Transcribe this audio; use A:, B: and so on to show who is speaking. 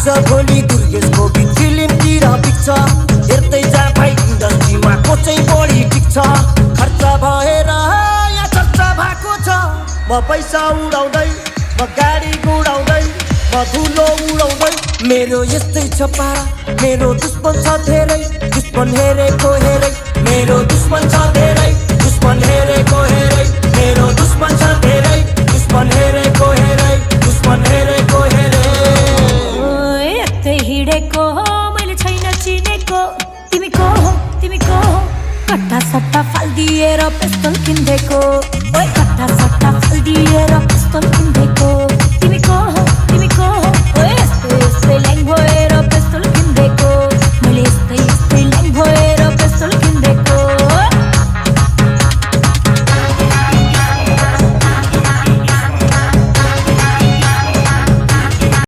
A: आज भोलि दुर्गेशको गीत फिल्मतिर बिक्छ हेर्दै जा भाइ इन्डस्ट्रीमा को चाहिँ बढी टिक्छ खर्च भएर यहाँ चर्चा भएको छ म पैसा उडाउँदै म गाडी गुडाउँदै म धुलो उडाउँदै मेरो यस्तै छ पारा मेरो दुश्मन छ धेरै दुश्मन हेरेको हेरै मेरो दुश्मन छ धेरै दुश्मन हेरेको हेरै मेरो दुश्मन छ धेरै दुश्मन हेरेको हेरै दुश्मन हेरेको हेरै
B: यतै हिँडेको मैले छैन चिनेको तिमी को हो कट्टा सट्टा फाल्दिएर पिस्तल किन्देको ओए कट्टा सट्टा फाल्दिएर पिस्तल किन्देको